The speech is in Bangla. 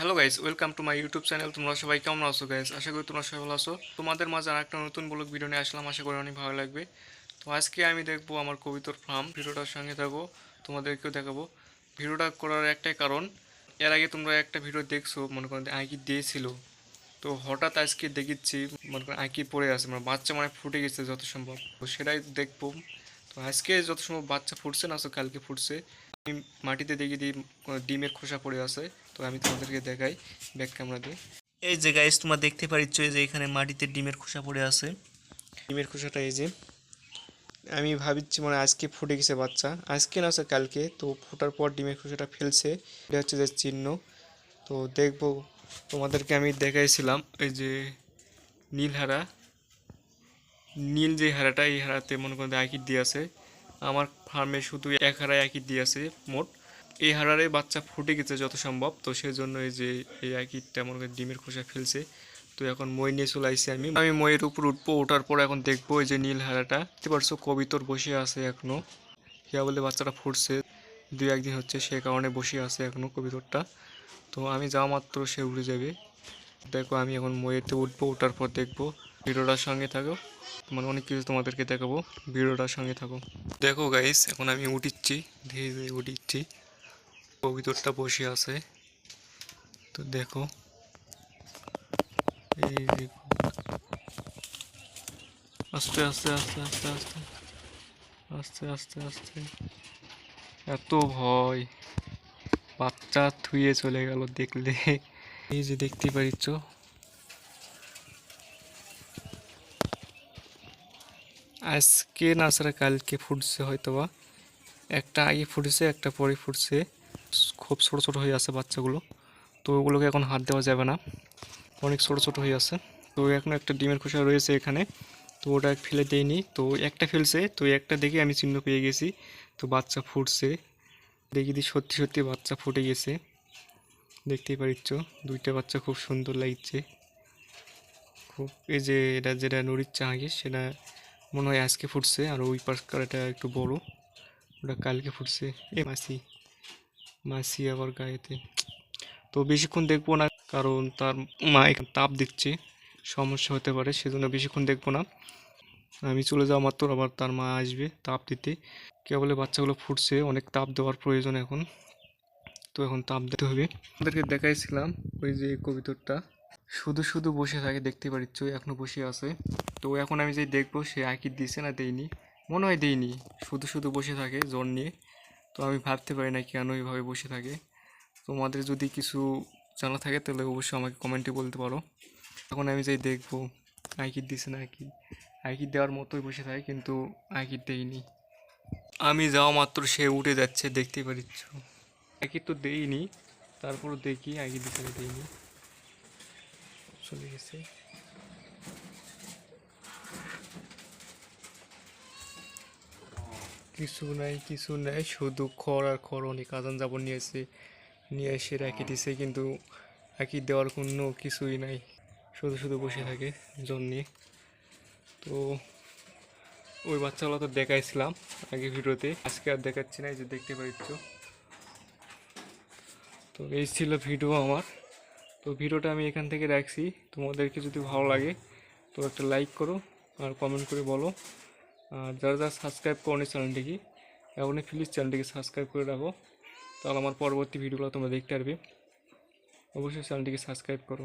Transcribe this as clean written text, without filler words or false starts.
Hello guys, welcome to my YouTube channel. তোমরা সবাই কেমন আছো গাইস? আশা করি তোমরা সবাই ভালো আছো। তোমাদের মাঝে আর একটা নতুন ব্লগ ভিডিও নিয়ে আসলাম, আশা করি অনেক ভালো লাগবে। তো আজকে আমি দেখবো আমার কবিতর ফার্ম, ভিডিওটার সঙ্গে থাকবো, তোমাদেরকেও দেখাবো। ভিডিওটা করার একটাই কারণ, এর আগে তোমরা একটা ভিডিও দেখছো, মনে করো আঁকি দিয়েছিল, তো হঠাৎ আজকে দেখেছি মনে করেন আঁকি পড়ে আছে, মানে বাচ্চা মানে ফুটে গেছে যত সম্ভব, তো সেটাই দেখবো। তো আজকে যত সম্ভব বাচ্চা ফুটছে না, তো কালকে ফুটছে। আমি মাটিতে দেখে দিই ডিমের খোসা পড়ে আছে, তো আমি তোমাদেরকে দেখাই ব্যাক ক্যামেরা দিয়ে। এই যে গাইস, তোমরা দেখতে পাচ্ছ যে এখানে মাটিতে ডিমের খোসা পড়ে আছে। ডিমের খোসাটা এই যে, আমি ভাবছি মানে আজকে ফুটে গেছে বাচ্চা, আজকে না আছে কালকে, তো ফোটার পর ডিমের খোসাটা ফেলছে, এটা হচ্ছে যে চিহ্ন। তো দেখবো, তোমাদেরকে আমি দেখাইছিলাম এই যে নীলহারা, নীল যে হারাটা, এই হারাতে মনে করেন আঁকির দিয়ে আছে। আমার ফার্মে শুধু এক হারায় আঁকির দিয়ে আছে মোট। এই হারারে বাচ্চা ফুটে গেছে যত সম্ভব, তো সেই জন্য এই যে এই আঁকিরটা মনে করেন ডিমের খোসা ফেলছে। তো এখন মই নিয়ে চলে আসছি, আমি আমি মইয়ের উপর উঠবো, ওঠার পর এখন দেখবো এই যে নীল হারাটা দেখতে পারছো কবিতর বসে আছে এখনো। ইয়া বলে বাচ্চাটা ফুটছে, দুই একদিন হচ্ছে, সে কারণে বসে আছে এখনো কবিতরটা। তো আমি যাওয়া মাত্র সে উড়ে যাবে। দেখো আমি এখন মইয়েতে উঠবো, ওঠার পর দেখবো। ভিডিওটার সঙ্গে থাকো, মানে অনেক কিছু তোমাদেরকে দেখাবো, ভিডিওটার সঙ্গে থাকো। দেখো গাইস, এখন আমি উঠিচ্ছি, ধীরে ধীরে উঠিচ্ছি, কবিতরটা বসে আছে। তো দেখো, এই দেখো, আস্তে আস্তে আস্তে আস্তে আস্তে আস্তে আস্তে আস্তে, এত ভয়, বাচ্চা থুয়ে চলে গেল দেখলে। এই যে দেখতে পারিচ্ছ, আজকে না ছাড়া কালকে ফুটছে হয়তোবা, একটা আগে ফুটেছে, একটা পরে ফুটছে, খুব ছোট ছোট হয়ে আছে বাচ্চাগুলো। তো ওগুলোকে এখন হাত দেওয়া যাবে না, অনেক ছোট ছোট হয়ে আছে। তো এখন একটা ডিমের খোসা রয়েছে এখানে, তো ওটা ফেলে দেয়নি, তো একটা ফেলছে, তো একটা দেখে আমি চিহ্ন পেয়ে গেছি। তো বাচ্চা ফুটছে, দেখি দি সত্যি সত্যি বাচ্চা ফুটে গেছে, দেখতেই পারিচ্ছ, দুইটা বাচ্চা খুব সুন্দর লাগছে খুব। এই যে এটা যেটা নুড়ির চাহাগে, সেটা মনে হয় আজকে ফুটছে, আর ওই পাশকার এটা একটু বড়, ওটা কালকে ফুটছে। এ মাসি, মাসি আবার গায়েতে। তো বেশিক্ষণ দেখবো না, কারণ তার মা এখানে তাপ দিচ্ছে, সমস্যা হতে পারে, সেজন্য বেশিক্ষণ দেখবো না। আমি চলে যাওয়া মাত্র আবার তার মা আসবে তাপ দিতে। কেবলে বাচ্চাগুলো ফুটছে, অনেক তাপ দেওয়ার প্রয়োজন এখন, তো এখন তাপ দিতে হবে। আমাদেরকে দেখাইছিলাম ওই যে কবিতরটা শুধু শুধু বসে থাকে, দেখতে পারিচ্ছ এখনো বসে আছে। তো এখন আমি যে দেখবো সে আঁকির দিছে না দেয়নি, মনে হয় দেয়নি, শুধু শুধু বসে থাকে জ্বর নিয়ে। তো আমি ভাবতে পারি না কেন এইভাবে বসে থাকে। তোমাদের যদি কিছু জানা থাকে তাহলে অবশ্যই আমাকে কমেন্টে বলতে পারো। এখন আমি যাই দেখবো আইকিট দিছে না কি, আইকিট দেওয়ার মতোই বসে থাকে, কিন্তু আইকিট দেয়নি। আমি যাওয়া মাত্র সে উঠে যাচ্ছে, দেখতেই পারিচ্ছ। আইকিট তো দেইনি, তারপরও দেখি আইকিট দিতে দেয়নি, চলে গেছে। কিছু নাই কিছু নাই, শুধু খড় আর খড়, অনেক আজান যাবর নিয়ে এসে রেখে দিছে, কিন্তু আঁকি দেওয়ার কোনো কিছুই নাই, শুধু শুধু বসে থাকে জ্বর নিয়ে। তো ওই বাচ্চাগুলো তো দেখাইছিলাম আগে ভিডিওতে, আজকে আর দেখাচ্ছি না, এই যে দেখতে পাচ্ছ। তো এই ছিল ভিডিও আমার। তো ভিডিওটা আমি এখান থেকে রাখছি, তোমাদেরকে যদি ভালো লাগে তো একটা লাইক করো আর কমেন্ট করে বলো। আর যারা যারা সাবস্ক্রাইব করো চ্যানেলটিকে, এখনই প্লিজ চ্যানেলটিকে সাবস্ক্রাইব করে রাখো, তাহলে আমার পরবর্তী ভিডিওগুলো তোমরা দেখতে পারবে। অবশ্যই চ্যানেলটিকে সাবস্ক্রাইব করো।